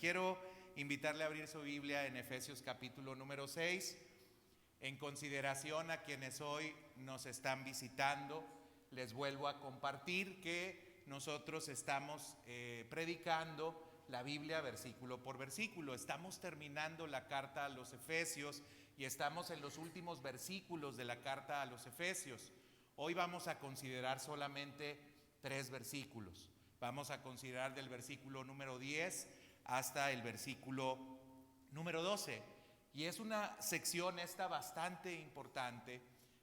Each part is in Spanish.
Quiero invitarle a abrir su Biblia en Efesios capítulo número 6. En consideración a quienes hoy nos están visitando, les vuelvo a compartir que nosotros estamos predicando la Biblia versículo por versículo. Estamos terminando la carta a los Efesios y estamos en los últimos versículos de la carta a los Efesios. Hoy vamos a considerar solamente 3 versículos. Vamos a considerar del versículo número 10 hasta el versículo número 12. Y es una sección esta bastante importante,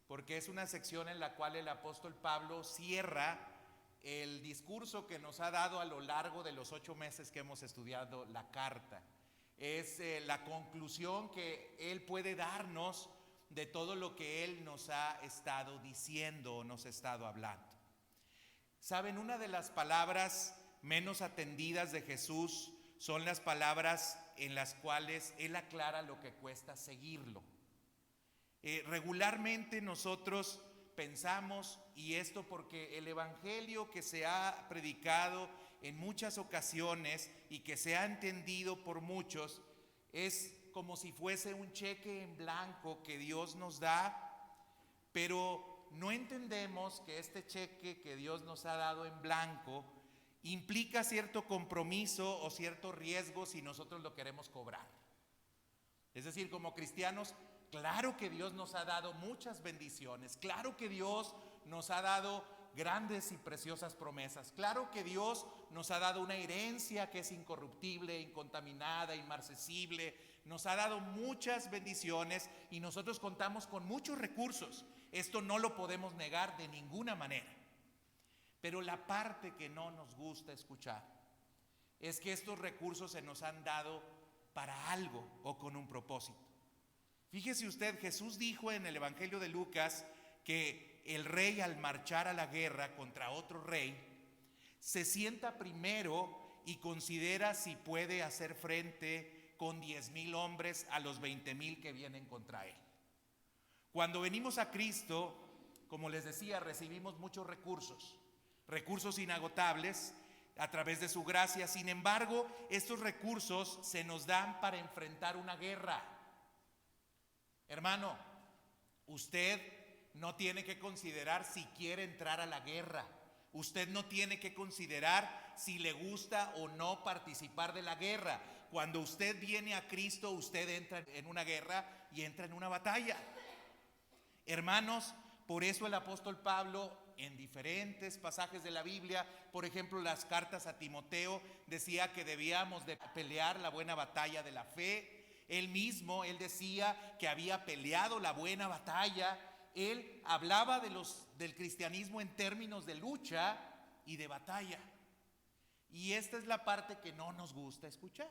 porque es una sección en la cual el apóstol Pablo cierra el discurso que nos ha dado a lo largo de los 8 meses que hemos estudiado la carta. Es la conclusión que él puede darnos de todo lo que él nos ha estado diciendo o nos ha estado hablando. Saben, una de las palabras menos atendidas de Jesús son las palabras en las cuales él aclara lo que cuesta seguirlo. Regularmente nosotros pensamos, y esto porque el evangelio que se ha predicado en muchas ocasiones y que se ha entendido por muchos, es como si fuese un cheque en blanco que Dios nos da, pero no entendemos que este cheque que Dios nos ha dado en blanco implica cierto compromiso o cierto riesgo si nosotros lo queremos cobrar. Es decir, como cristianos, claro que Dios nos ha dado muchas bendiciones, claro que Dios nos ha dado grandes y preciosas promesas, claro que Dios nos ha dado una herencia que es incorruptible, incontaminada, inmarcesible, nos ha dado muchas bendiciones y nosotros contamos con muchos recursos. Esto no lo podemos negar de ninguna manera. Pero la parte que no nos gusta escuchar es que estos recursos se nos han dado para algo o con un propósito. Fíjese usted, Jesús dijo en el Evangelio de Lucas que el rey, al marchar a la guerra contra otro rey, se sienta primero y considera si puede hacer frente con 10,000 hombres a los 20,000 que vienen contra él. Cuando venimos a Cristo, como les decía, recibimos muchos recursos inagotables a través de su gracia. Sin embargo, estos recursos se nos dan para enfrentar una guerra. Hermano, usted no tiene que considerar si quiere entrar a la guerra. Usted no tiene que considerar si le gusta o no participar de la guerra. Cuando usted viene a Cristo, usted entra en una guerra y entra en una batalla. Hermanos, por eso el apóstol Pablo, en diferentes pasajes de la Biblia, por ejemplo las cartas a Timoteo, decía que debíamos de pelear la buena batalla de la fe. Él decía que había peleado la buena batalla. Él hablaba del cristianismo en términos de lucha y de batalla. Y esta es la parte que no nos gusta escuchar.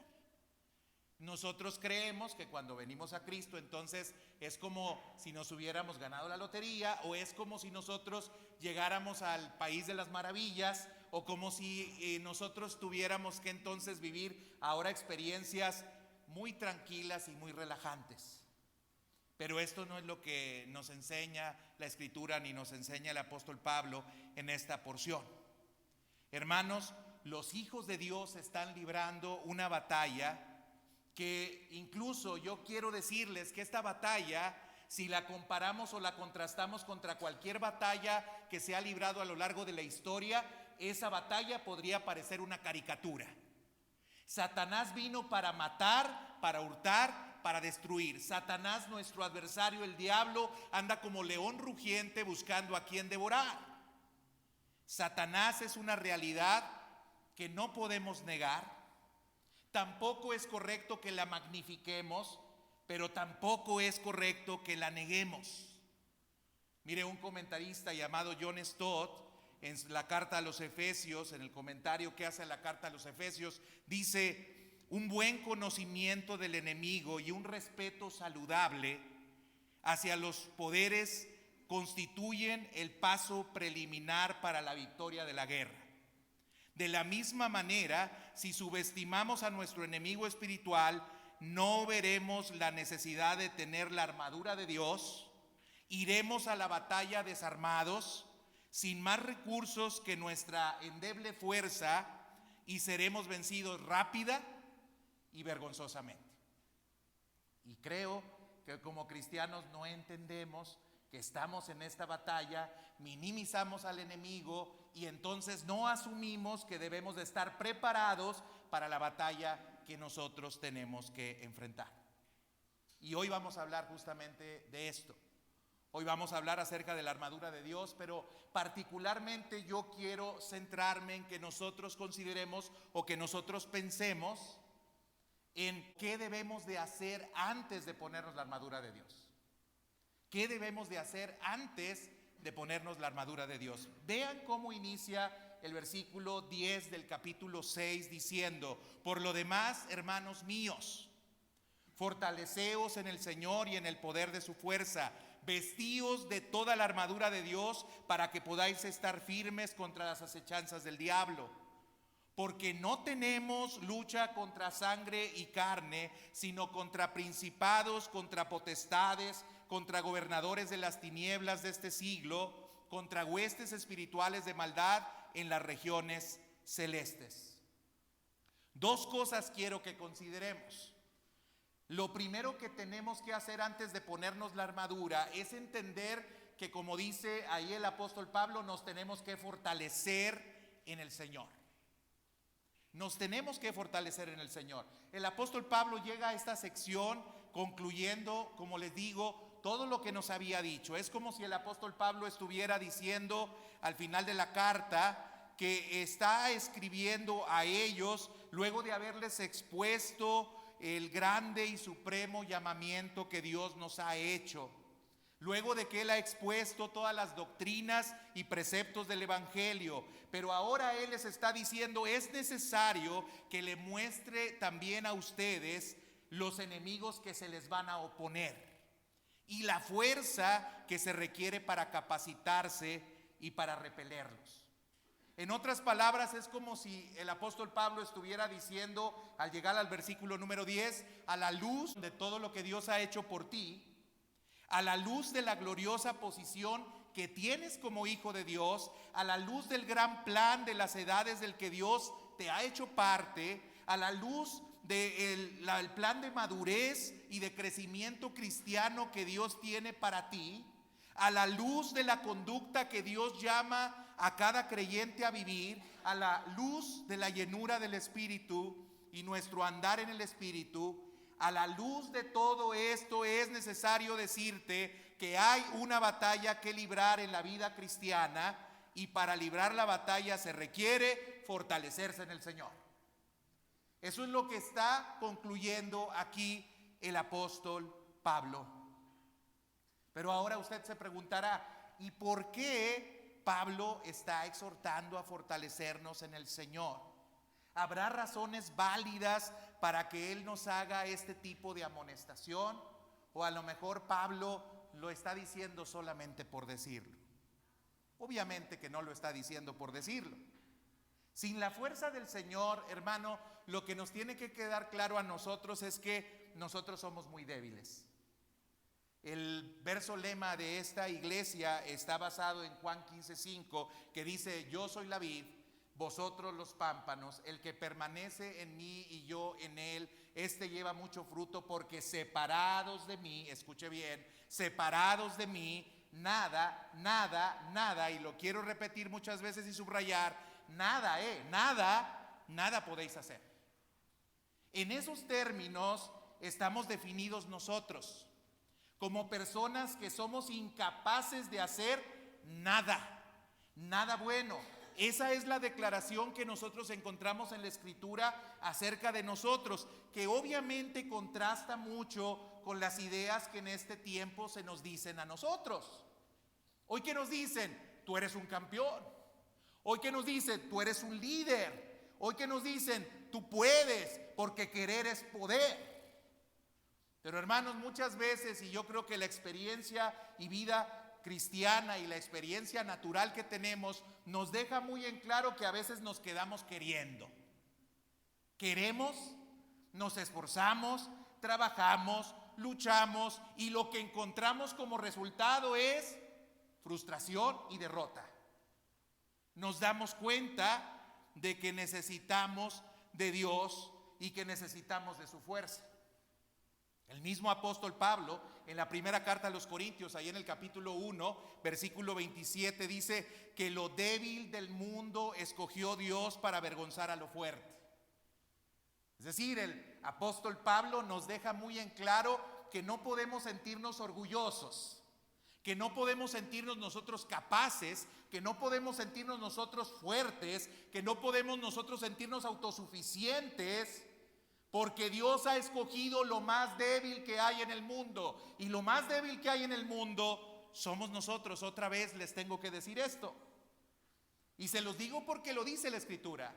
Nosotros creemos que cuando venimos a Cristo, entonces es como si nos hubiéramos ganado la lotería, o es como si nosotros llegáramos al país de las maravillas, o como si nosotros tuviéramos que entonces vivir ahora experiencias muy tranquilas y muy relajantes. Pero esto no es lo que nos enseña la Escritura ni nos enseña el apóstol Pablo en esta porción. Hermanos, los hijos de Dios están librando una batalla que incluso yo quiero decirles que esta batalla, si la comparamos o la contrastamos contra cualquier batalla que se ha librado a lo largo de la historia, esa batalla podría parecer una caricatura. Satanás vino para matar, para hurtar, para destruir. Satanás, nuestro adversario, el diablo, anda como león rugiente buscando a quien devorar. Satanás es una realidad que no podemos negar. Tampoco es correcto que la magnifiquemos, pero tampoco es correcto que la neguemos. Mire, un comentarista llamado John Stott, en la carta a los Efesios, en el comentario que hace a la carta a los Efesios, dice: un buen conocimiento del enemigo y un respeto saludable hacia los poderes constituyen el paso preliminar para la victoria de la guerra. De la misma manera, si subestimamos a nuestro enemigo espiritual, no veremos la necesidad de tener la armadura de Dios, iremos a la batalla desarmados, sin más recursos que nuestra endeble fuerza, y seremos vencidos rápida y vergonzosamente. Y creo que como cristianos no entendemos que estamos en esta batalla, minimizamos al enemigo y entonces no asumimos que debemos de estar preparados para la batalla que nosotros tenemos que enfrentar. Y hoy vamos a hablar justamente de esto. Hoy vamos a hablar acerca de la armadura de Dios, pero particularmente yo quiero centrarme en que nosotros consideremos o que nosotros pensemos en qué debemos de hacer antes de ponernos la armadura de Dios. ¿Qué debemos de hacer antes de ponernos la armadura de Dios? Vean cómo inicia el versículo 10 del capítulo 6 diciendo: por lo demás, hermanos míos, fortaleceos en el Señor y en el poder de su fuerza, vestíos de toda la armadura de Dios para que podáis estar firmes contra las acechanzas del diablo. Porque no tenemos lucha contra sangre y carne, sino contra principados, contra potestades, contra gobernadores de las tinieblas de este siglo, contra huestes espirituales de maldad en las regiones celestes. Dos cosas quiero que consideremos. Lo primero que tenemos que hacer antes de ponernos la armadura es entender que, como dice ahí el apóstol Pablo, nos tenemos que fortalecer en el Señor. Nos tenemos que fortalecer en el Señor. El apóstol Pablo llega a esta sección concluyendo, como les digo, todo lo que nos había dicho. Es como si el apóstol Pablo estuviera diciendo al final de la carta que está escribiendo a ellos luego de haberles expuesto el grande y supremo llamamiento que Dios nos ha hecho. Luego de que Él ha expuesto todas las doctrinas y preceptos del Evangelio, pero ahora Él les está diciendo: es necesario que le muestre también a ustedes los enemigos que se les van a oponer y la fuerza que se requiere para capacitarse y para repelerlos. En otras palabras, es como si el apóstol Pablo estuviera diciendo, al llegar al versículo número 10, a la luz de todo lo que Dios ha hecho por ti, a la luz de la gloriosa posición que tienes como hijo de Dios, a la luz del gran plan de las edades del que Dios te ha hecho parte, a la luz del plan de madurez y de crecimiento cristiano que Dios tiene para ti, a la luz de la conducta que Dios llama a cada creyente a vivir, a la luz de la llenura del Espíritu y nuestro andar en el Espíritu. A la luz de todo esto es necesario decirte que hay una batalla que librar en la vida cristiana, y para librar la batalla se requiere fortalecerse en el Señor. Eso es lo que está concluyendo aquí el apóstol Pablo. Pero ahora usted se preguntará: ¿y por qué Pablo está exhortando a fortalecernos en el Señor? ¿Habrá razones válidas para que Él nos haga este tipo de amonestación? ¿O a lo mejor Pablo lo está diciendo solamente por decirlo? Obviamente que no lo está diciendo por decirlo. Sin la fuerza del Señor, hermano, lo que nos tiene que quedar claro a nosotros es que nosotros somos muy débiles. El verso lema de esta iglesia está basado en Juan 15:5, que dice: yo soy la vid, vosotros los pámpanos, el que permanece en mí y yo en él, este lleva mucho fruto, porque separados de mí, escuche bien, separados de mí, nada, y lo quiero repetir muchas veces y subrayar, nada podéis hacer. En esos términos estamos definidos nosotros, como personas que somos incapaces de hacer nada bueno. Esa es la declaración que nosotros encontramos en la Escritura acerca de nosotros, que obviamente contrasta mucho con las ideas que en este tiempo se nos dicen a nosotros. Hoy que nos dicen: tú eres un campeón. Hoy que nos dicen: tú eres un líder. Hoy que nos dicen: tú puedes, porque querer es poder. Pero hermanos, muchas veces, y yo creo que la experiencia y vida cristiana y la experiencia natural que tenemos nos deja muy en claro que a veces nos quedamos queriendo. Queremos, nos esforzamos, trabajamos, luchamos, y lo que encontramos como resultado es frustración y derrota. Nos damos cuenta de que necesitamos de Dios y que necesitamos de su fuerza. El mismo apóstol Pablo, en la primera carta a los Corintios, ahí en el capítulo 1, versículo 27, dice que lo débil del mundo escogió Dios para avergonzar a lo fuerte. Es decir, el apóstol Pablo nos deja muy en claro que no podemos sentirnos orgullosos, que no podemos sentirnos nosotros capaces, que no podemos sentirnos nosotros fuertes, que no podemos nosotros sentirnos autosuficientes, porque Dios ha escogido lo más débil que hay en el mundo. Y lo más débil que hay en el mundo somos nosotros. Otra vez les tengo que decir esto. Y se los digo porque lo dice la Escritura.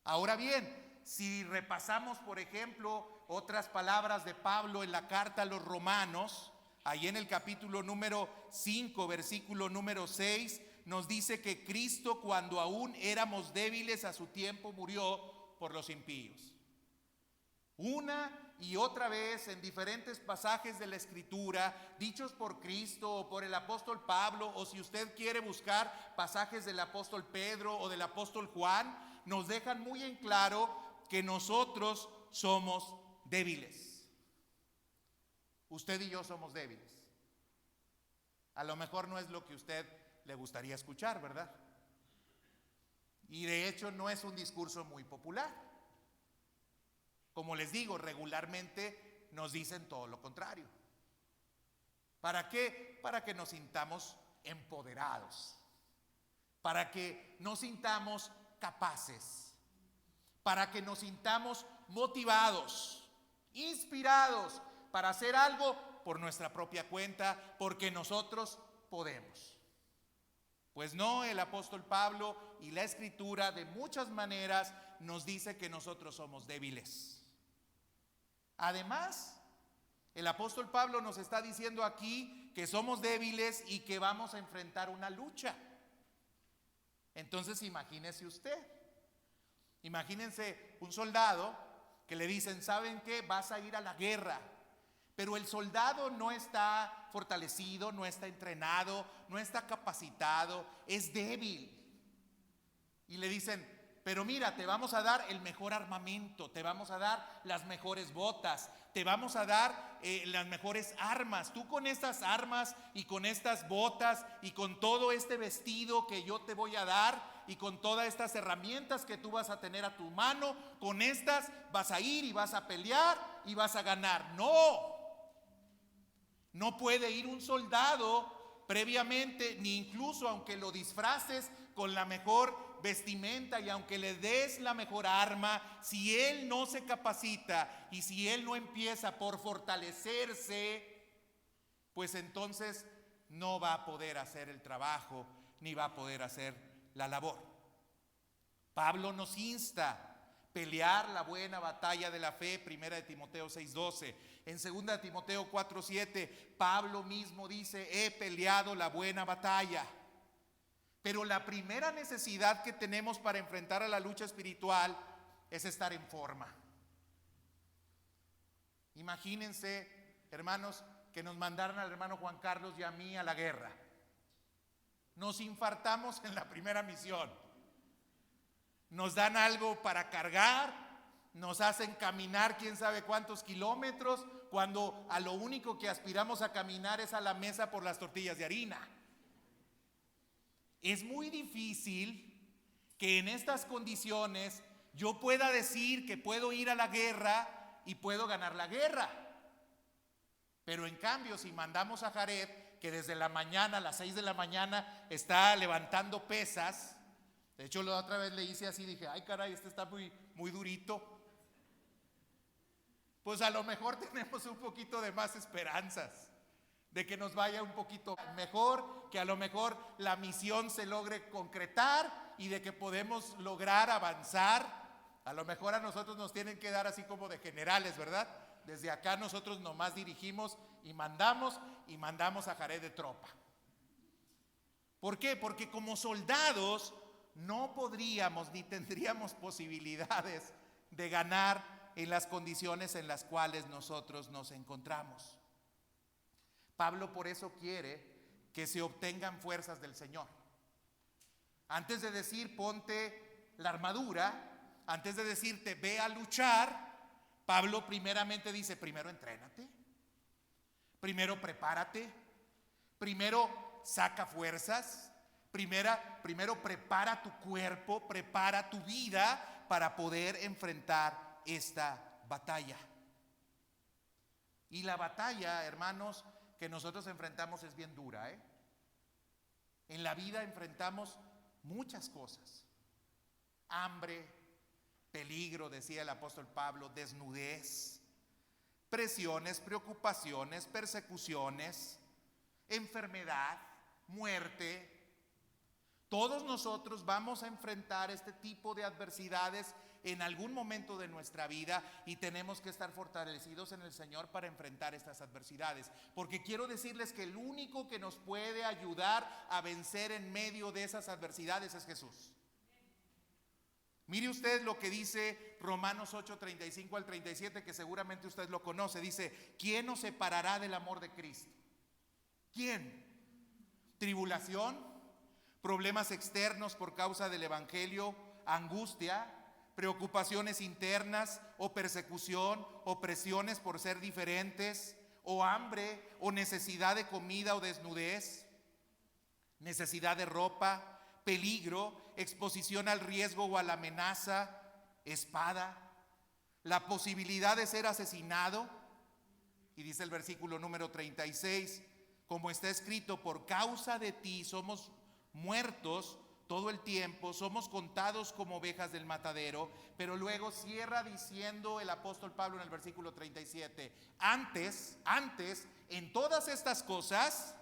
Ahora bien, si repasamos, por ejemplo, otras palabras de Pablo en la carta a los Romanos, ahí en el capítulo número 5, versículo número 6, nos dice que Cristo, cuando aún éramos débiles, a su tiempo murió por los impíos. Una y otra vez en diferentes pasajes de la Escritura, dichos por Cristo o por el apóstol Pablo, o si usted quiere buscar pasajes del apóstol Pedro o del apóstol Juan, nos dejan muy en claro que nosotros somos débiles. Usted y yo somos débiles. A lo mejor no es lo que a usted le gustaría escuchar, ¿verdad? Y de hecho no es un discurso muy popular. Como les digo, regularmente nos dicen todo lo contrario. ¿Para qué? Para que nos sintamos empoderados, para que nos sintamos capaces, para que nos sintamos motivados, inspirados para hacer algo por nuestra propia cuenta, porque nosotros podemos. Pues no, el apóstol Pablo y la Escritura de muchas maneras nos dice que nosotros somos débiles. Además, el apóstol Pablo nos está diciendo aquí que somos débiles y que vamos a enfrentar una lucha. Entonces imagínese usted, imagínense un soldado que le dicen, ¿saben qué? Vas a ir a la guerra. Pero el soldado no está fortalecido, no está entrenado, no está capacitado, es débil. Y le dicen, pero mira, te vamos a dar el mejor armamento, te vamos a dar las mejores botas, te vamos a dar las mejores armas. Tú con estas armas y con estas botas y con todo este vestido que yo te voy a dar y con todas estas herramientas que tú vas a tener a tu mano, con estas vas a ir y vas a pelear y vas a ganar. No puede ir un soldado previamente, ni incluso aunque lo disfraces con la mejor vestimenta y aunque le des la mejor arma, si él no se capacita y si él no empieza por fortalecerse, pues entonces no va a poder hacer el trabajo ni va a poder hacer la labor. Pablo nos insta a pelear la buena batalla de la fe, 1 de Timoteo 6:12. En 2 de Timoteo 4:7, Pablo mismo dice, he peleado la buena batalla. Pero la primera necesidad que tenemos para enfrentar a la lucha espiritual es estar en forma. Imagínense, hermanos, que nos mandaran al hermano Juan Carlos y a mí a la guerra. Nos infartamos en la primera misión. Nos dan algo para cargar, nos hacen caminar quién sabe cuántos kilómetros, cuando a lo único que aspiramos a caminar es a la mesa por las tortillas de harina. Es muy difícil que en estas condiciones yo pueda decir que puedo ir a la guerra y puedo ganar la guerra. Pero en cambio, si mandamos a Jared, que desde la mañana, a las 6 de la mañana, está levantando pesas. De hecho, la otra vez le hice así, dije, ay caray, este está muy durito. Pues a lo mejor tenemos un poquito de más esperanzas de que nos vaya un poquito mejor, que a lo mejor la misión se logre concretar y de que podemos lograr avanzar. A lo mejor a nosotros nos tienen que dar así como de generales, ¿verdad? Desde acá nosotros nomás dirigimos y mandamos a Jared de tropa. ¿Por qué? Porque como soldados no podríamos ni tendríamos posibilidades de ganar en las condiciones en las cuales nosotros nos encontramos. Pablo por eso quiere que se obtengan fuerzas del Señor. Antes de decir ponte la armadura, Antes de decirte ve a luchar, Pablo primeramente dice, primero entrénate, primero prepárate, primero saca fuerzas, primero prepara tu cuerpo, prepara tu vida para poder enfrentar esta batalla. Y la batalla, hermanos, que nosotros enfrentamos es bien dura, ¿eh? En la vida enfrentamos muchas cosas. Hambre, peligro, decía el apóstol Pablo, desnudez, presiones, preocupaciones, persecuciones, enfermedad, muerte. Todos nosotros vamos a enfrentar este tipo de adversidades en algún momento de nuestra vida y tenemos que estar fortalecidos en el Señor para enfrentar estas adversidades. Porque quiero decirles que el único que nos puede ayudar a vencer en medio de esas adversidades es Jesús. Mire usted lo que dice Romanos 8, 35 al 37, que seguramente usted lo conoce. Dice, ¿quién nos separará del amor de Cristo? ¿Quién? ¿Tribulación? ¿Problemas externos por causa del evangelio? ¿Angustia? ¿Preocupaciones internas? ¿O persecución? ¿O presiones por ser diferentes? ¿O hambre? ¿O necesidad de comida o desnudez? ¿Necesidad de ropa? ¿Peligro? ¿Exposición al riesgo o a la amenaza? ¿Espada? ¿La posibilidad de ser asesinado? Y dice el versículo número 36, como está escrito, por causa de ti somos muertos todo el tiempo, somos contados como ovejas del matadero. Pero luego cierra diciendo el apóstol Pablo en el versículo 37, antes, en todas estas cosas,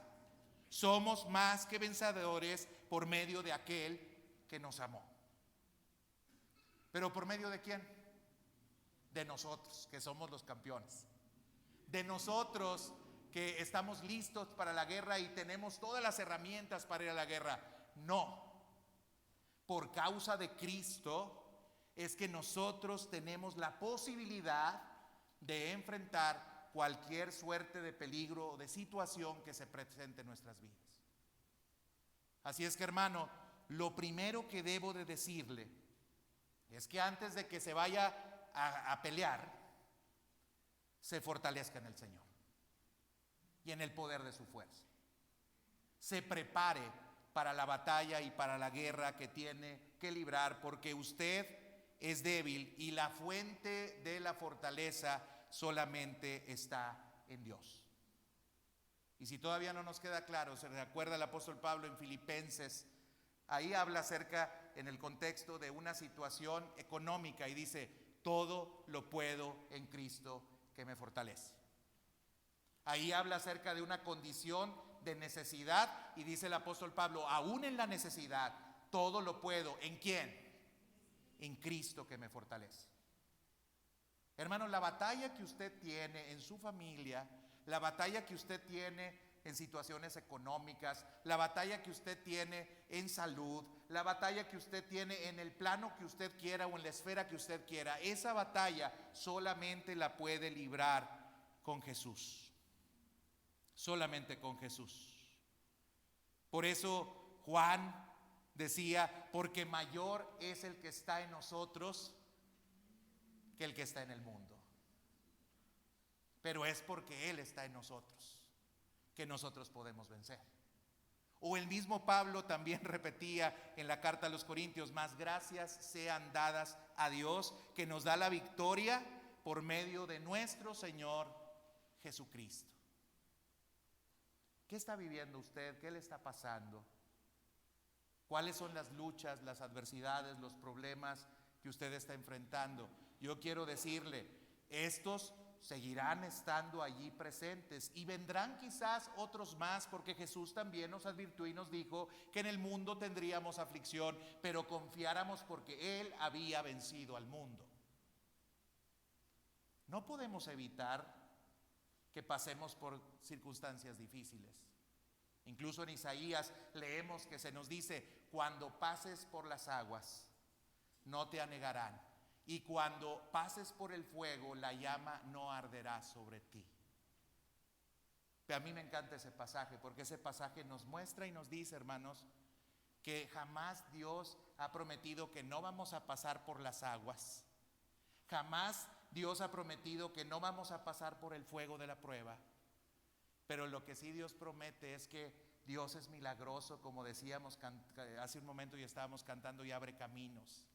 somos más que vencedores por medio de aquel que nos amó. ¿Pero por medio de quién? De nosotros, que somos los campeones. De nosotros que estamos listos para la guerra y tenemos todas las herramientas para ir a la guerra. No. Por causa de Cristo es que nosotros tenemos la posibilidad de enfrentar cualquier suerte de peligro o de situación que se presente en nuestras vidas. Así es que, hermano, lo primero que debo de decirle es que antes de que se vaya a pelear, se fortalezca en el Señor y en el poder de su fuerza. Se prepare para la batalla y para la guerra que tiene que librar, porque usted es débil y la fuente de la fortaleza solamente está en Dios. Y si todavía no nos queda claro, se recuerda el apóstol Pablo en Filipenses, ahí habla acerca en el contexto de una situación económica y dice, todo lo puedo en Cristo que me fortalece. Ahí habla acerca de una condición de necesidad y dice el apóstol Pablo, aún en la necesidad, todo lo puedo. ¿En quién? En Cristo que me fortalece. Hermanos, la batalla que usted tiene en su familia, la batalla que usted tiene en situaciones económicas, la batalla que usted tiene en salud, la batalla que usted tiene en el plano que usted quiera o en la esfera que usted quiera, esa batalla solamente la puede librar con Jesús. Solamente con Jesús. Por eso Juan decía, porque mayor es el que está en nosotros que el que está en el mundo. Pero es porque Él está en nosotros que nosotros podemos vencer. O el mismo Pablo también repetía en la carta a los Corintios, más gracias sean dadas a Dios que nos da la victoria por medio de nuestro Señor Jesucristo. ¿Qué está viviendo usted? ¿Qué le está pasando? ¿Cuáles son las luchas, las adversidades, los problemas que usted está enfrentando? Yo quiero decirle, estos seguirán estando allí presentes y vendrán quizás otros más, porque Jesús también nos advirtió y nos dijo que en el mundo tendríamos aflicción, pero confiáramos porque Él había vencido al mundo. No podemos evitar que pasemos por circunstancias difíciles. Incluso en Isaías leemos que se nos dice, cuando pases por las aguas, no te anegarán. Y cuando pases por el fuego, la llama no arderá sobre ti. Pero a mí me encanta ese pasaje, porque ese pasaje nos muestra y nos dice, hermanos, que jamás Dios ha prometido que no vamos a pasar por las aguas. Jamás Dios ha prometido que no vamos a pasar por el fuego de la prueba. Pero lo que sí Dios promete es que Dios es milagroso, como decíamos hace un momento y estábamos cantando, y abre caminos.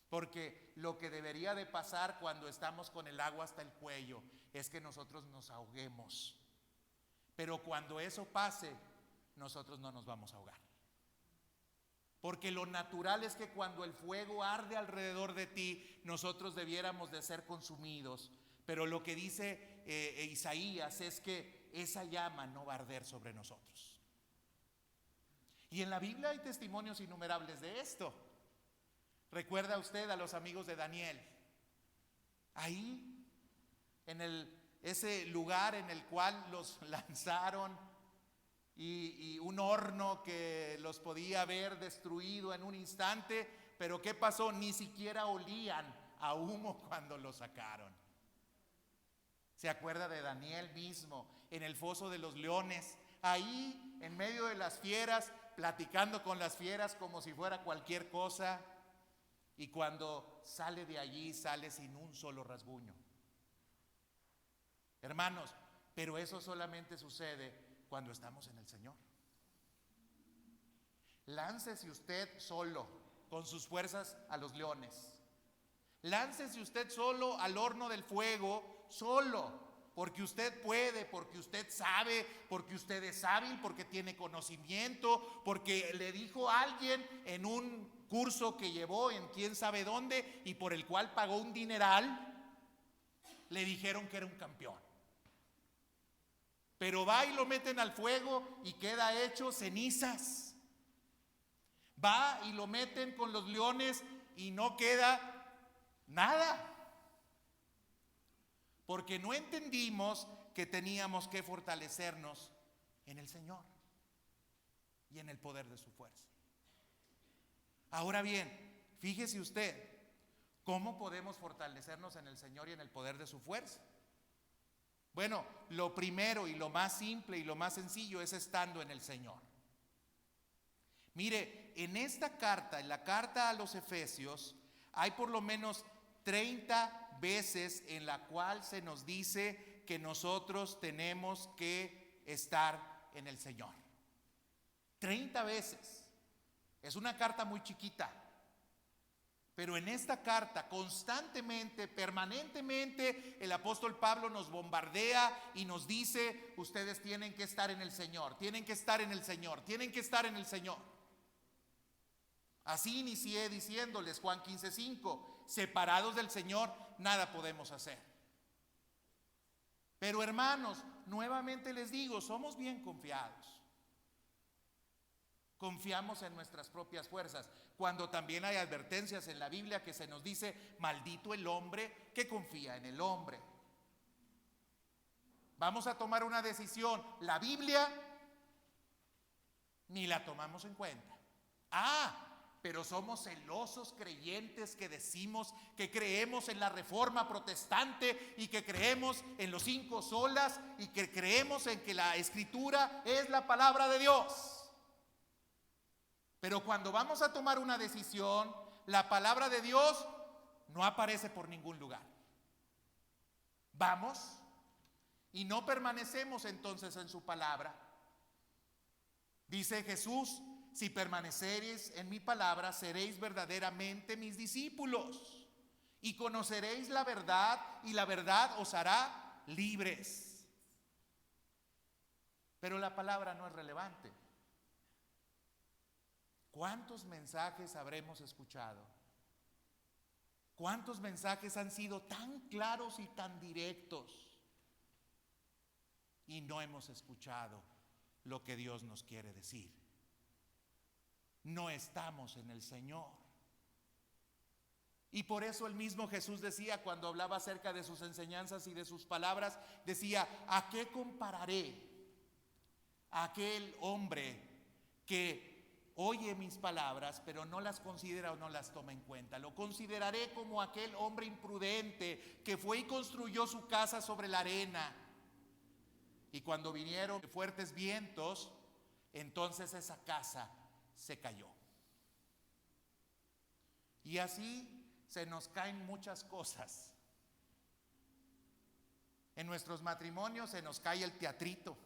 Porque lo que debería de pasar cuando estamos con el agua hasta el cuello es que nosotros nos ahoguemos. Pero cuando eso pase, nosotros no nos vamos a ahogar. Porque lo natural es que cuando el fuego arde alrededor de ti, nosotros debiéramos de ser consumidos. Pero lo que dice Isaías es que esa llama no va a arder sobre nosotros. Y en la Biblia hay testimonios innumerables de esto. ¿Recuerda usted a los amigos de Daniel? Ahí, en ese lugar en el cual los lanzaron y un horno que los podía haber destruido en un instante, pero ¿qué pasó? Ni siquiera olían a humo cuando lo sacaron. ¿Se acuerda de Daniel mismo en el foso de los leones? Ahí, en medio de las fieras, platicando con las fieras como si fuera cualquier cosa. Y cuando sale de allí, sale sin un solo rasguño. Hermanos, pero eso solamente sucede cuando estamos en el Señor. Láncese usted solo, con sus fuerzas, a los leones. Láncese usted solo al horno del fuego, solo, porque usted puede, porque usted sabe, porque usted es hábil, porque tiene conocimiento, porque le dijo a alguien en un curso que llevó en quién sabe dónde y por el cual pagó un dineral, le dijeron que era un campeón. Pero va y lo meten al fuego y queda hecho cenizas. Va y lo meten con los leones y no queda nada. Porque no entendimos que teníamos que fortalecernos en el Señor y en el poder de su fuerza. Ahora bien, fíjese usted, ¿cómo podemos fortalecernos en el Señor y en el poder de su fuerza? Bueno, lo primero y lo más simple y lo más sencillo es estando en el Señor. Mire, en esta carta, en la carta a los Efesios, hay por lo menos 30 veces en la cual se nos dice que nosotros tenemos que estar en el Señor. 30 veces. Es una carta muy chiquita, pero en esta carta constantemente, permanentemente, el apóstol Pablo nos bombardea y nos dice: ustedes tienen que estar en el Señor, tienen que estar en el Señor, tienen que estar en el Señor. Así inicié diciéndoles, Juan 15:5, separados del Señor nada podemos hacer. Pero hermanos, nuevamente les digo, somos bien confiados. Confiamos en nuestras propias fuerzas, cuando también hay advertencias en la Biblia que se nos dice: maldito el hombre que confía en el hombre. Vamos a tomar una decisión, la Biblia ni la tomamos en cuenta. Pero somos celosos creyentes que decimos que creemos en la Reforma Protestante y que creemos en los 5 solas y que creemos en que la Escritura es la palabra de Dios. Pero cuando vamos a tomar una decisión, la palabra de Dios no aparece por ningún lugar. Vamos y no permanecemos entonces en su palabra. Dice Jesús: si permaneceréis en mi palabra, seréis verdaderamente mis discípulos y conoceréis la verdad, y la verdad os hará libres. Pero la palabra no es relevante. ¿Cuántos mensajes habremos escuchado? ¿Cuántos mensajes han sido tan claros y tan directos? Y no hemos escuchado lo que Dios nos quiere decir. No estamos en el Señor. Y por eso el mismo Jesús decía, cuando hablaba acerca de sus enseñanzas y de sus palabras, decía: ¿a qué compararé a aquel hombre que oye mis palabras, pero no las considera o no las toma en cuenta? Lo consideraré como aquel hombre imprudente que fue y construyó su casa sobre la arena. Y cuando vinieron fuertes vientos, entonces esa casa se cayó. Y así se nos caen muchas cosas. En nuestros matrimonios se nos cae el teatrito,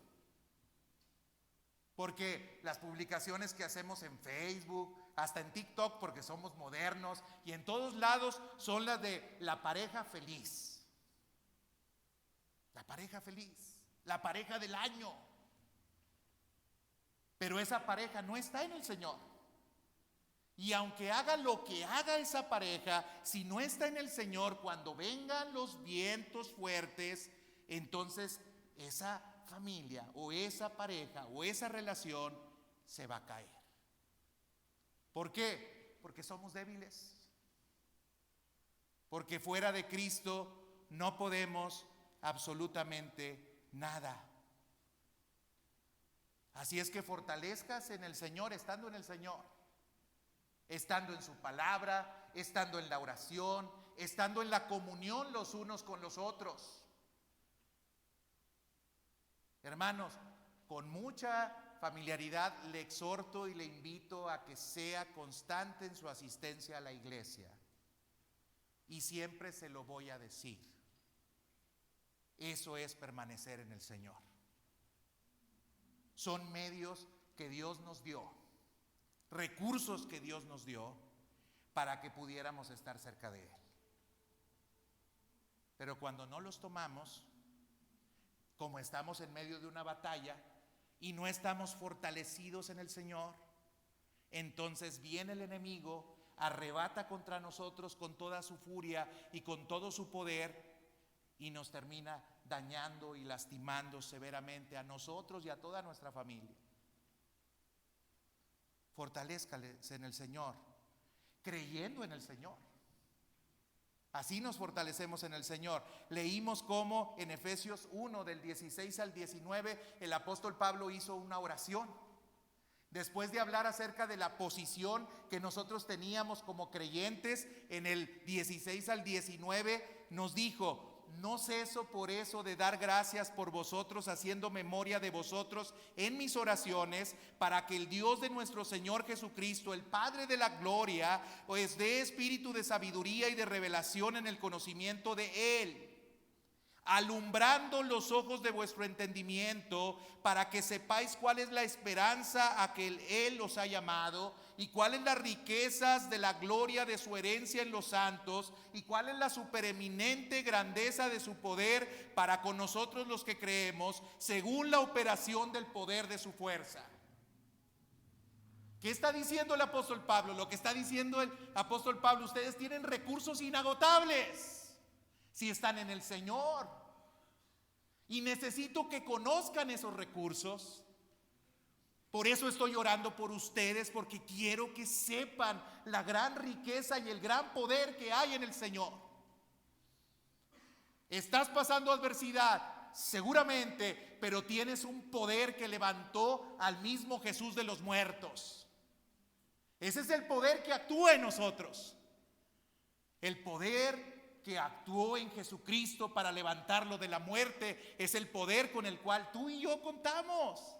porque las publicaciones que hacemos en Facebook, hasta en TikTok, porque somos modernos, y en todos lados son las de la pareja feliz. La pareja feliz, la pareja del año. Pero esa pareja no está en el Señor. Y aunque haga lo que haga esa pareja, si no está en el Señor, cuando vengan los vientos fuertes, entonces esa familia o esa pareja o esa relación se va a caer. ¿Por qué? Porque somos débiles. Porque fuera de Cristo no podemos absolutamente nada. Así es que fortalezcas en el Señor, estando en el Señor, estando en su palabra, estando en la oración, estando en la comunión los unos con los otros. Hermanos, con mucha familiaridad le exhorto y le invito a que sea constante en su asistencia a la iglesia. Y siempre se lo voy a decir. Eso es permanecer en el Señor. Son medios que Dios nos dio, recursos que Dios nos dio para que pudiéramos estar cerca de Él. Pero cuando no los tomamos, como estamos en medio de una batalla y no estamos fortalecidos en el Señor, entonces viene el enemigo, arrebata contra nosotros con toda su furia y con todo su poder y nos termina dañando y lastimando severamente a nosotros y a toda nuestra familia. Fortalézcase en el Señor, creyendo en el Señor. Así nos fortalecemos en el Señor. Leímos cómo en Efesios 1 del 16 al 19 el apóstol Pablo hizo una oración. Después de hablar acerca de la posición que nosotros teníamos como creyentes, en el 16 al 19 nos dijo: no ceso por eso de dar gracias por vosotros, haciendo memoria de vosotros en mis oraciones, para que el Dios de nuestro Señor Jesucristo, el Padre de la gloria, os dé espíritu de sabiduría y de revelación en el conocimiento de Él, alumbrando los ojos de vuestro entendimiento, para que sepáis cuál es la esperanza a que Él os ha llamado, y cuáles las riquezas de la gloria de su herencia en los santos, y cuál es la supereminente grandeza de su poder para con nosotros los que creemos, según la operación del poder de su fuerza. ¿Qué está diciendo el apóstol Pablo? Lo que está diciendo el apóstol Pablo: ustedes tienen recursos inagotables si están en el Señor. Y necesito que conozcan esos recursos. Por eso estoy orando por ustedes, porque quiero que sepan la gran riqueza y el gran poder que hay en el Señor. Estás pasando adversidad, seguramente, pero tienes un poder que levantó al mismo Jesús de los muertos. Ese es el poder que actúa en nosotros. El poder que actuó en Jesucristo para levantarlo de la muerte es el poder con el cual tú y yo contamos.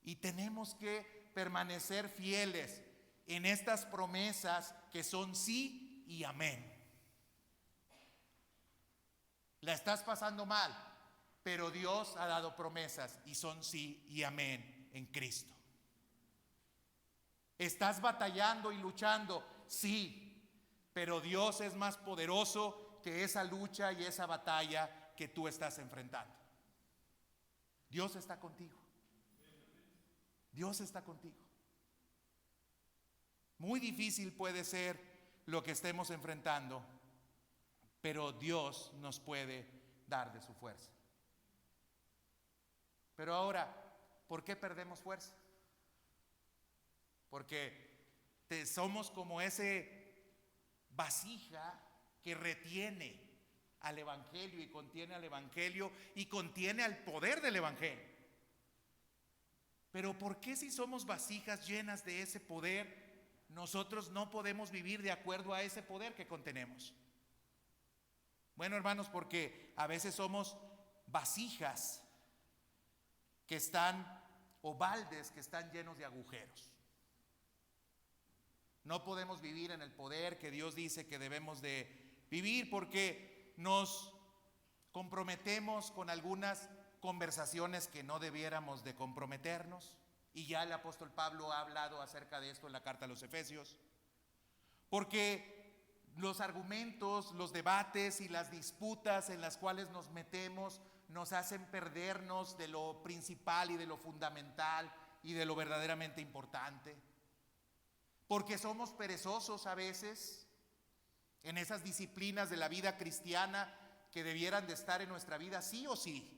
Y tenemos que permanecer fieles en estas promesas que son sí y amén. La estás pasando mal, pero Dios ha dado promesas y son sí y amén en Cristo. Estás batallando y luchando, sí, pero Dios es más poderoso que esa lucha y esa batalla que tú estás enfrentando. Dios está contigo. Dios está contigo. Muy difícil puede ser lo que estemos enfrentando, pero Dios nos puede dar de su fuerza. Pero ahora, ¿por qué perdemos fuerza? Porque somos como ese vasija que retiene al Evangelio y contiene al Evangelio y contiene al poder del Evangelio. Pero ¿por qué, si somos vasijas llenas de ese poder, nosotros no podemos vivir de acuerdo a ese poder que contenemos? Bueno, hermanos, porque a veces somos vasijas que están o baldes que están llenos de agujeros. No podemos vivir en el poder que Dios dice que debemos de vivir porque nos comprometemos con algunas conversaciones que no debiéramos de comprometernos. Y ya el apóstol Pablo ha hablado acerca de esto en la carta a los Efesios. Porque los argumentos, los debates y las disputas en las cuales nos metemos nos hacen perdernos de lo principal y de lo fundamental y de lo verdaderamente importante. Porque somos perezosos a veces en esas disciplinas de la vida cristiana que debieran de estar en nuestra vida sí o sí.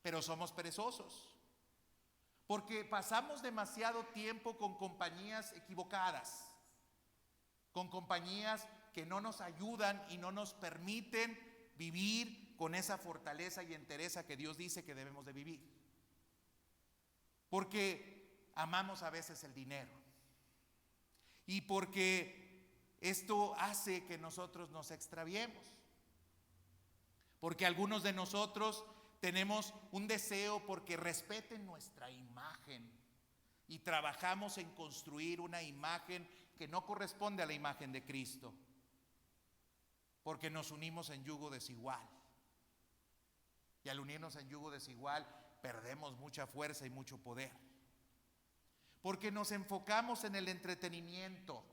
Pero somos perezosos. Porque pasamos demasiado tiempo con compañías equivocadas, con compañías que no nos ayudan y no nos permiten vivir con esa fortaleza y entereza que Dios dice que debemos de vivir. Porque amamos a veces el dinero y porque esto hace que nosotros nos extraviemos. Porque algunos de nosotros tenemos un deseo porque respeten nuestra imagen y trabajamos en construir una imagen que no corresponde a la imagen de Cristo, porque nos unimos en yugo desigual. Y al unirnos en yugo desigual perdemos mucha fuerza y mucho poder. Porque nos enfocamos en el entretenimiento,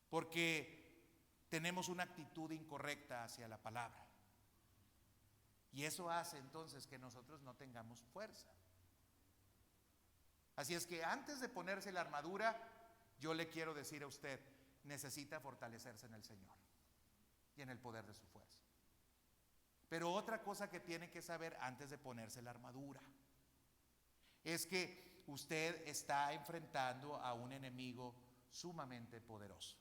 porque tenemos una actitud incorrecta hacia la palabra. Y eso hace entonces que nosotros no tengamos fuerza. Así es que antes de ponerse la armadura, yo le quiero decir a usted, necesita fortalecerse en el Señor y en el poder de su fuerza. Pero otra cosa que tiene que saber antes de ponerse la armadura es que usted está enfrentando a un enemigo sumamente poderoso.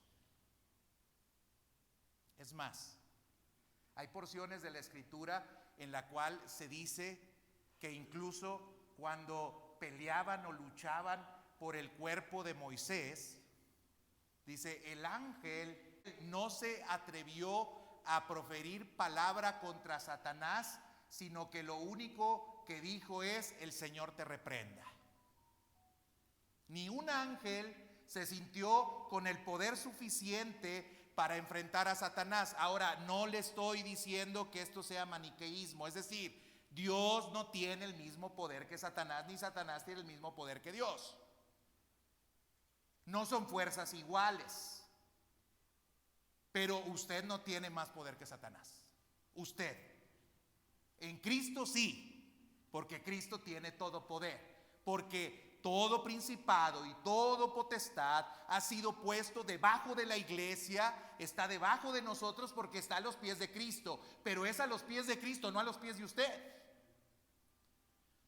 Es más, hay porciones de la Escritura en la cual se dice que incluso cuando peleaban o luchaban por el cuerpo de Moisés, dice, el ángel no se atrevió a proferir palabra contra Satanás, sino que lo único que dijo es, el Señor te reprenda. Ni un ángel se sintió con el poder suficiente para enfrentar a Satanás. Ahora, no le estoy diciendo que esto sea maniqueísmo, es decir, Dios no tiene el mismo poder que Satanás, ni Satanás tiene el mismo poder que Dios. No son fuerzas iguales, pero usted no tiene más poder que Satanás. Usted, en Cristo sí, porque Cristo tiene todo poder, porque todo principado y todo potestad ha sido puesto debajo de la iglesia, está debajo de nosotros porque está a los pies de Cristo, pero es a los pies de Cristo, no a los pies de usted.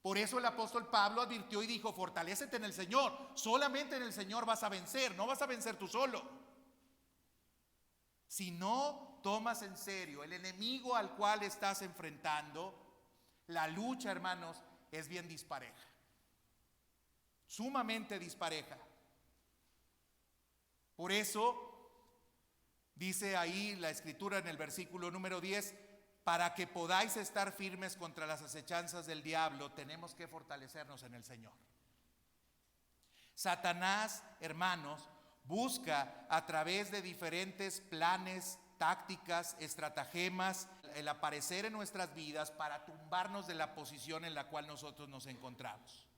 Por eso el apóstol Pablo advirtió y dijo, fortalécete en el Señor, solamente en el Señor vas a vencer, no vas a vencer tú solo. Si no tomas en serio el enemigo al cual estás enfrentando, la lucha, hermanos, es bien dispareja. Sumamente dispareja. Por eso dice ahí la Escritura en el versículo número 10, para que podáis estar firmes contra las acechanzas del diablo, tenemos que fortalecernos en el Señor. Satanás, hermanos, busca a través de diferentes planes, tácticas, estratagemas, el aparecer en nuestras vidas para tumbarnos de la posición en la cual nosotros nos encontramos.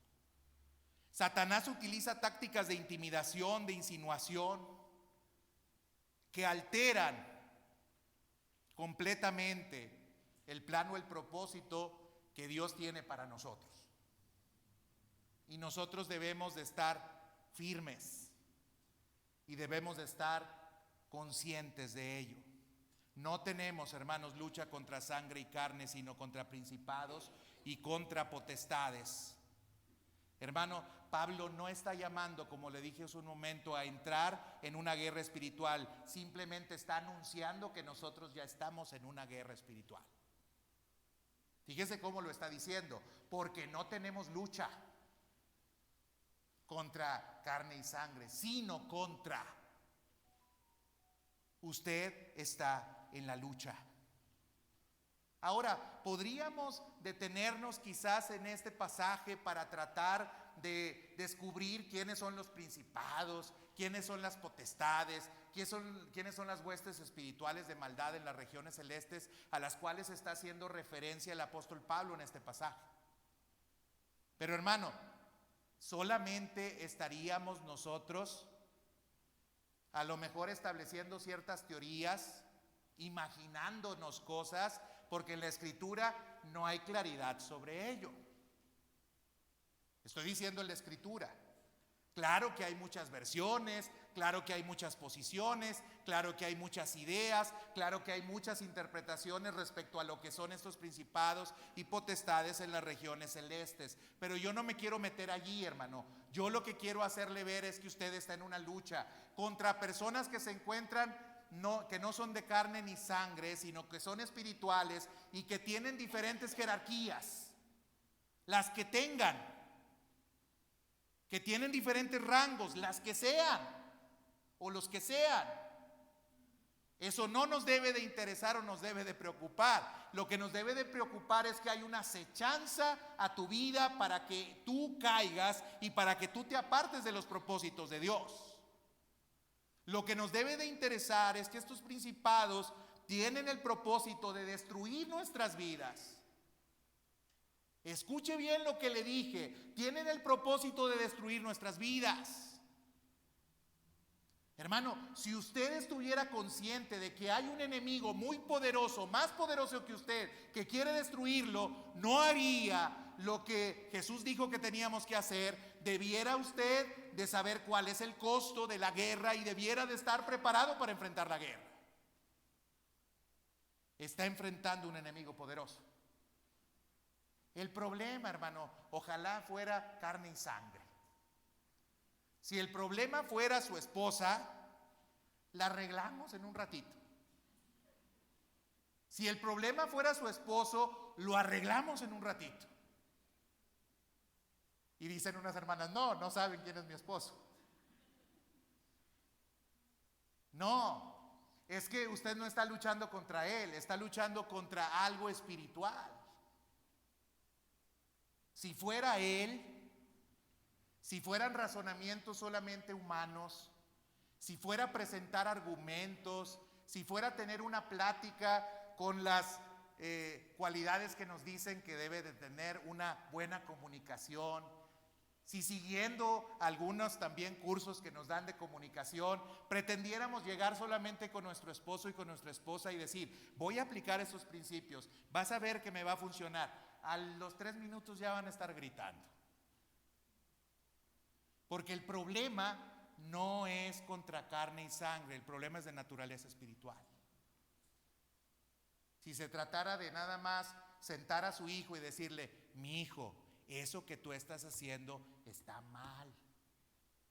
Satanás utiliza tácticas de intimidación, de insinuación, que alteran completamente el plan o el propósito que Dios tiene para nosotros. Y nosotros debemos de estar firmes y debemos de estar conscientes de ello. No tenemos, hermanos, lucha contra sangre y carne, sino contra principados y contra potestades. Hermano, Pablo no está llamando, como le dije hace un momento, a entrar en una guerra espiritual. Simplemente está anunciando que nosotros ya estamos en una guerra espiritual. Fíjese cómo lo está diciendo, porque no tenemos lucha contra carne y sangre, sino contra. Usted está en la lucha. Ahora, podríamos detenernos quizás en este pasaje para tratar de descubrir quiénes son los principados, quiénes son las potestades, quiénes son las huestes espirituales de maldad en las regiones celestes a las cuales está haciendo referencia el apóstol Pablo en este pasaje. Pero hermano, solamente estaríamos nosotros a lo mejor estableciendo ciertas teorías, imaginándonos cosas, porque en la Escritura no hay claridad sobre ello. Estoy diciendo en la Escritura. Claro que hay muchas versiones, claro que hay muchas posiciones, claro que hay muchas ideas, claro que hay muchas interpretaciones respecto a lo que son estos principados y potestades en las regiones celestes. Pero yo no me quiero meter allí, hermano. Yo lo que quiero hacerle ver es que usted está en una lucha contra personas que se encuentran, que no son de carne ni sangre, sino que son espirituales y que tienen diferentes jerarquías, las que tengan, que tienen diferentes rangos, las que sean o los que sean. Eso no nos debe de interesar o nos debe de preocupar. Lo que nos debe de preocupar es que hay una acechanza a tu vida para que tú caigas y para que tú te apartes de los propósitos de Dios. Lo que nos debe de interesar es que estos principados tienen el propósito de destruir nuestras vidas. Escuche bien lo que le dije, tienen el propósito de destruir nuestras vidas. Hermano, si usted estuviera consciente de que hay un enemigo muy poderoso, más poderoso que usted, que quiere destruirlo, no haría lo que Jesús dijo que teníamos que hacer. Debiera usted de saber cuál es el costo de la guerra y debiera de estar preparado para enfrentar la guerra. Está enfrentando un enemigo poderoso. El problema, hermano, ojalá fuera carne y sangre. Si el problema fuera su esposa, la arreglamos en un ratito. Si el problema fuera su esposo, lo arreglamos en un ratito. Y dicen unas hermanas, no saben quién es mi esposo. No, es que usted no está luchando contra él, está luchando contra algo espiritual. Si fuera él, si fueran razonamientos solamente humanos, si fuera presentar argumentos, si fuera tener una plática con las cualidades que nos dicen que debe de tener una buena comunicación, si siguiendo algunos también cursos que nos dan de comunicación, pretendiéramos llegar solamente con nuestro esposo y con nuestra esposa y decir, voy a aplicar esos principios, vas a ver que me va a funcionar. A los 3 minutos ya van a estar gritando. Porque el problema no es contra carne y sangre, el problema es de naturaleza espiritual. Si se tratara de nada más sentar a su hijo y decirle, mi hijo, eso que tú estás haciendo está mal.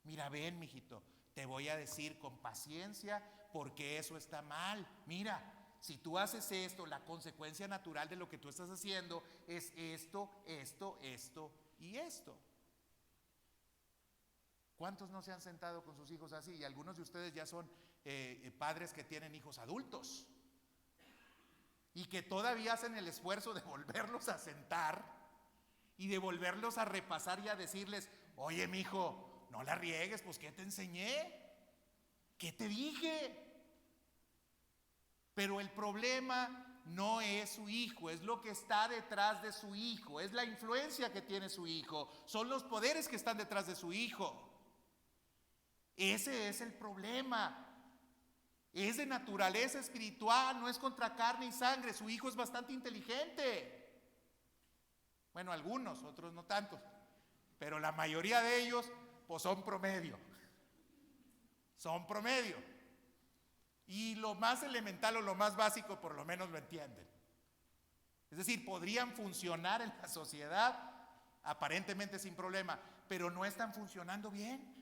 Mira, ven, mijito, te voy a decir con paciencia porque eso está mal. Mira, si tú haces esto, la consecuencia natural de lo que tú estás haciendo es esto y esto. ¿Cuántos no se han sentado con sus hijos así? Y algunos de ustedes ya son padres que tienen hijos adultos y que todavía hacen el esfuerzo de volverlos a sentar y de volverlos a repasar y a decirles, oye, mijo, no la riegues, pues ¿qué te enseñé? ¿Qué te dije? Pero el problema no es su hijo, es lo que está detrás de su hijo, es la influencia que tiene su hijo, son los poderes que están detrás de su hijo. Ese es el problema. Es de naturaleza espiritual, no es contra carne y sangre. Su hijo es bastante inteligente. Bueno, algunos, otros no tanto, pero la mayoría de ellos pues son promedio. Son promedio. Y lo más elemental o lo más básico por lo menos lo entienden. Es decir, podrían funcionar en la sociedad aparentemente sin problema, pero no están funcionando bien.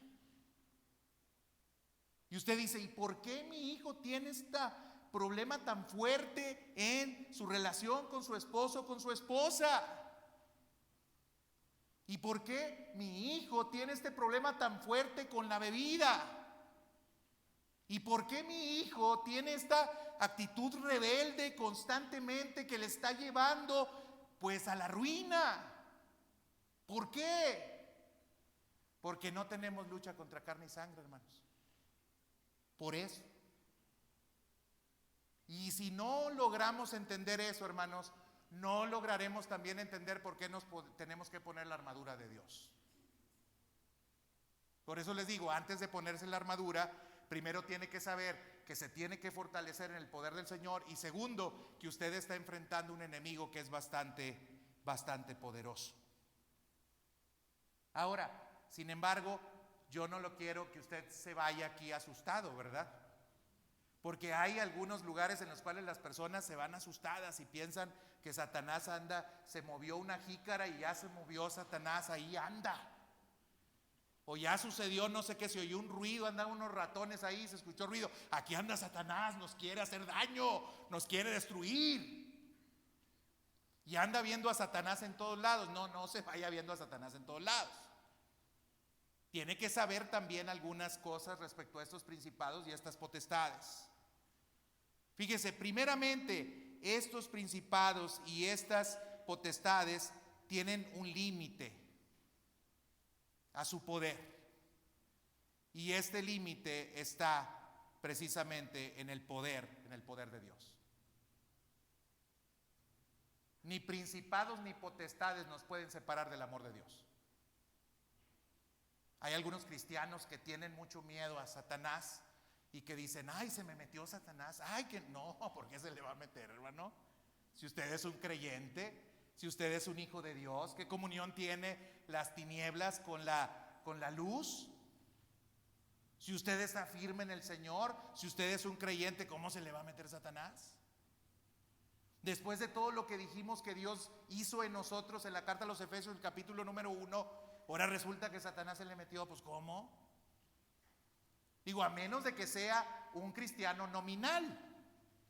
Y usted dice, ¿y por qué mi hijo tiene este problema tan fuerte en su relación con su esposo o con su esposa? ¿Y por qué mi hijo tiene este problema tan fuerte con la bebida? ¿Y por qué mi hijo tiene esta actitud rebelde constantemente que le está llevando pues a la ruina. ¿Por qué? Porque no tenemos lucha contra carne y sangre, hermanos. Por eso. Y si no logramos entender eso, hermanos, no lograremos también entender por qué tenemos que poner la armadura de Dios. Por eso les digo, antes de ponerse la armadura, primero tiene que saber que se tiene que fortalecer en el poder del Señor, y segundo, que usted está enfrentando un enemigo que es bastante poderoso. Ahora, sin embargo, yo no lo quiero que usted se vaya aquí asustado, ¿verdad? Porque hay algunos lugares en los cuales las personas se van asustadas y piensan que Satanás se movió una jícara y ya se movió Satanás, ahí anda. O ya sucedió, no sé qué, se oyó un ruido, andan unos ratones ahí, se escuchó ruido. Aquí anda Satanás, nos quiere hacer daño, nos quiere destruir. Y anda viendo a Satanás en todos lados. No se vaya viendo a Satanás en todos lados. Tiene que saber también algunas cosas respecto a estos principados y a estas potestades. Fíjese, primeramente, estos principados y estas potestades tienen un límite a su poder. Y este límite está precisamente en el poder de Dios. Ni principados ni potestades nos pueden separar del amor de Dios. Hay algunos cristianos que tienen mucho miedo a Satanás y que dicen, ay, se me metió Satanás. Ay, que no, ¿por qué se le va a meter, hermano? Si usted es un creyente, si usted es un hijo de Dios, ¿qué comunión tiene las tinieblas con la luz? Si usted está firme en el Señor, si usted es un creyente, ¿cómo se le va a meter Satanás? Después de todo lo que dijimos que Dios hizo en nosotros en la carta a los Efesios, el capítulo número 1, ahora resulta que Satanás se le metió. Pues ¿cómo? Digo, a menos de que sea un cristiano nominal,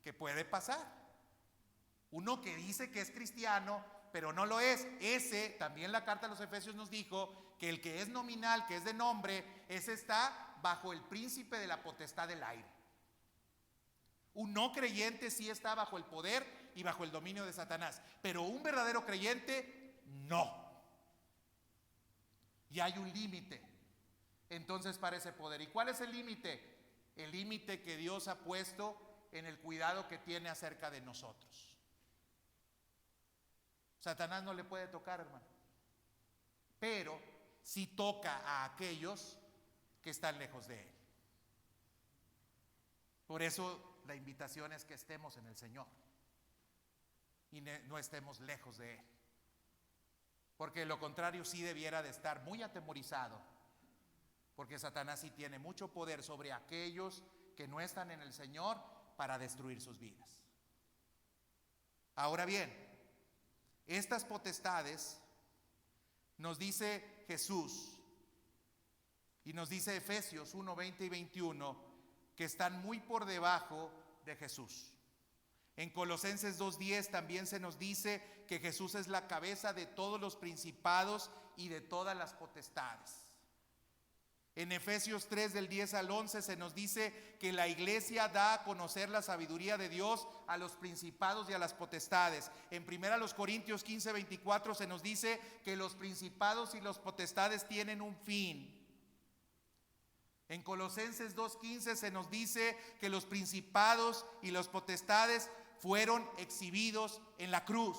que puede pasar. Uno que dice que es cristiano, pero no lo es. Ese, también la carta a los Efesios nos dijo que el que es nominal, que es de nombre, ese está bajo el príncipe de la potestad del aire. Un no creyente sí está bajo el poder y bajo el dominio de Satanás, pero un verdadero creyente no. Y hay un límite entonces para ese poder. ¿Y cuál es el límite? El límite que Dios ha puesto en el cuidado que tiene acerca de nosotros. Satanás no le puede tocar, hermano, pero sí toca a aquellos que están lejos de él. Por eso la invitación es que estemos en el Señor y no estemos lejos de él, porque de lo contrario sí debiera de estar muy atemorizado, porque Satanás sí tiene mucho poder sobre aquellos que no están en el Señor para destruir sus vidas. Ahora bien, estas potestades nos dice Jesús y nos dice Efesios 1, 20 y 21 que están muy por debajo de Jesús. En Colosenses 2:10 también se nos dice que Jesús es la cabeza de todos los principados y de todas las potestades. En Efesios 3 del 10 al 11 se nos dice que la iglesia da a conocer la sabiduría de Dios a los principados y a las potestades. En 1 Corintios 15, 24 se nos dice que los principados y las potestades tienen un fin. En Colosenses 2:15 se nos dice que los principados y las potestades fueron exhibidos en la cruz.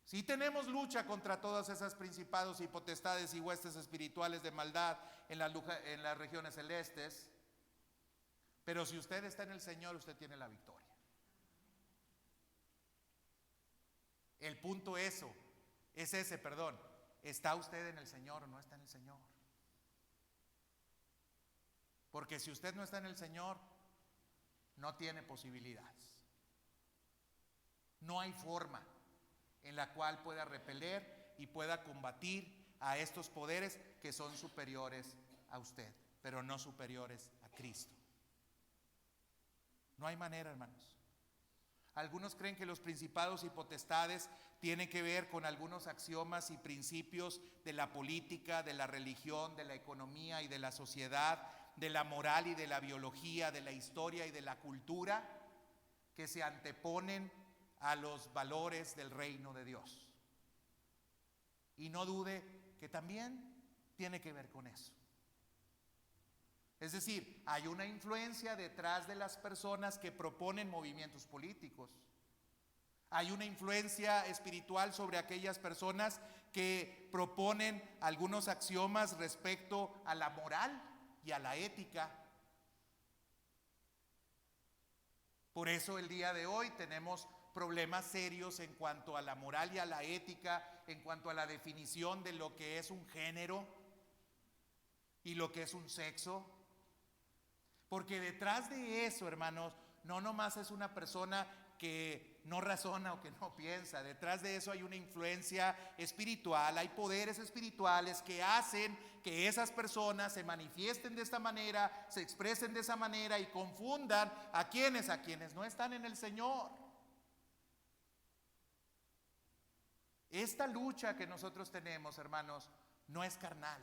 Sí tenemos lucha contra todas esas principados y potestades y huestes espirituales de maldad en las regiones celestes, pero si usted está en el Señor, usted tiene la victoria. El punto es ese, ¿está usted en el Señor o no está en el Señor? Porque si usted no está en el Señor, no tiene posibilidades. No hay forma en la cual pueda repeler y pueda combatir a estos poderes que son superiores a usted, pero no superiores a Cristo. No hay manera, hermanos. Algunos creen que los principados y potestades tienen que ver con algunos axiomas y principios de la política, de la religión, de la economía y de la sociedad, de la moral y de la biología, de la historia y de la cultura, que se anteponen a los valores del reino de Dios. Y no dude que también tiene que ver con eso. Es decir, hay una influencia detrás de las personas que proponen movimientos políticos. Hay una influencia espiritual sobre aquellas personas que proponen algunos axiomas respecto a la moral y a la ética. Por eso el día de hoy tenemos problemas serios en cuanto a la moral y a la ética, en cuanto a la definición de lo que es un género y lo que es un sexo. Porque detrás de eso, hermanos, no nomás es una persona que no razona o que no piensa. Detrás de eso hay una influencia espiritual, hay poderes espirituales que hacen que esas personas se manifiesten de esta manera, se expresen de esa manera y confundan a quienes no están en el Señor. Esta lucha que nosotros tenemos, hermanos, no es carnal.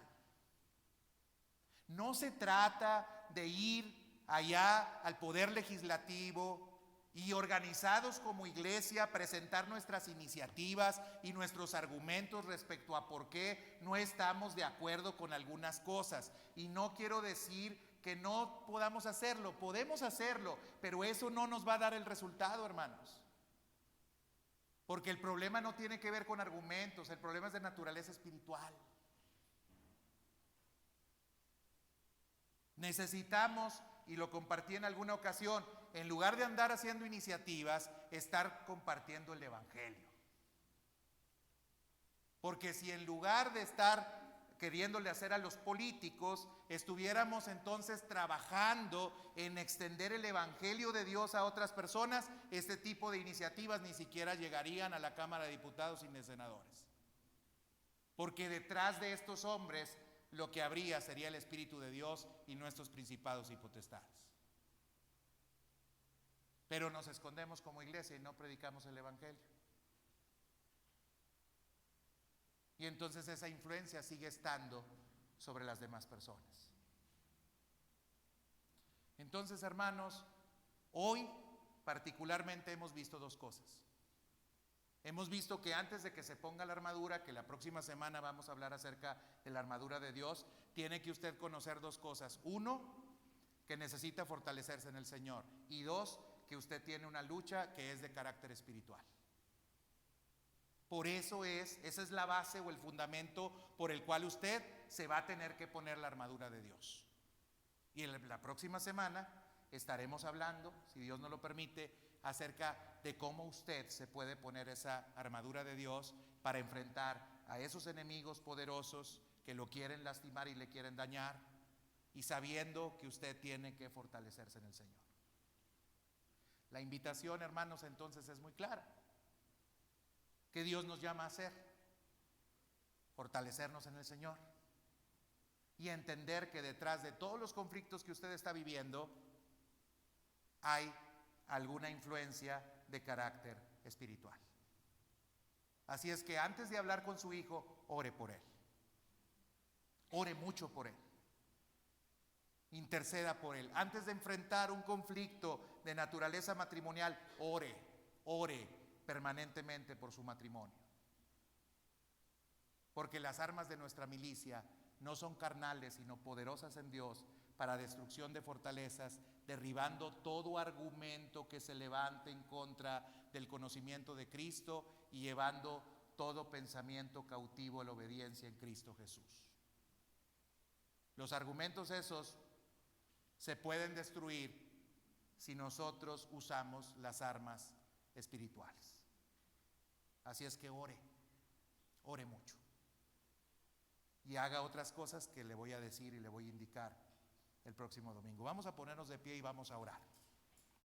No se trata de ir allá al poder legislativo y organizados como iglesia presentar nuestras iniciativas y nuestros argumentos respecto a por qué no estamos de acuerdo con algunas cosas. Y no quiero decir que no podamos hacerlo, podemos hacerlo, pero eso no nos va a dar el resultado, hermanos. Porque el problema no tiene que ver con argumentos, el problema es de naturaleza espiritual. Necesitamos, y lo compartí en alguna ocasión, en lugar de andar haciendo iniciativas, estar compartiendo el evangelio. Porque si en lugar de estar queriéndole hacer a los políticos, estuviéramos entonces trabajando en extender el evangelio de Dios a otras personas, este tipo de iniciativas ni siquiera llegarían a la Cámara de Diputados y de Senadores. Porque detrás de estos hombres lo que habría sería el Espíritu de Dios y nuestros principados y potestades. Pero nos escondemos como iglesia y no predicamos el evangelio. Y entonces esa influencia sigue estando sobre las demás personas. Entonces, hermanos, hoy particularmente hemos visto dos cosas. Hemos visto que antes de que se ponga la armadura, que la próxima semana vamos a hablar acerca de la armadura de Dios, tiene que usted conocer dos cosas. Uno, que necesita fortalecerse en el Señor. Y dos, que usted tiene una lucha que es de carácter espiritual. Por eso esa es la base o el fundamento por el cual usted se va a tener que poner la armadura de Dios. Y en la próxima semana estaremos hablando, si Dios nos lo permite, acerca de cómo usted se puede poner esa armadura de Dios para enfrentar a esos enemigos poderosos que lo quieren lastimar y le quieren dañar, y sabiendo que usted tiene que fortalecerse en el Señor. La invitación, hermanos, entonces es muy clara. ¿Qué Dios nos llama a hacer? Fortalecernos en el Señor y entender que detrás de todos los conflictos que usted está viviendo hay alguna influencia de carácter espiritual. Así es que antes de hablar con su hijo, ore por él. Ore mucho por él. Interceda por él. Antes de enfrentar un conflicto de naturaleza matrimonial, ore permanentemente por su matrimonio. Porque las armas de nuestra milicia no son carnales, sino poderosas en Dios para destrucción de fortalezas, derribando todo argumento que se levante en contra del conocimiento de Cristo y llevando todo pensamiento cautivo a la obediencia en Cristo Jesús. Los argumentos esos se pueden destruir si nosotros usamos las armas espirituales. Así es que ore mucho. Y haga otras cosas que le voy a decir y le voy a indicar el próximo domingo. Vamos a ponernos de pie y vamos a orar.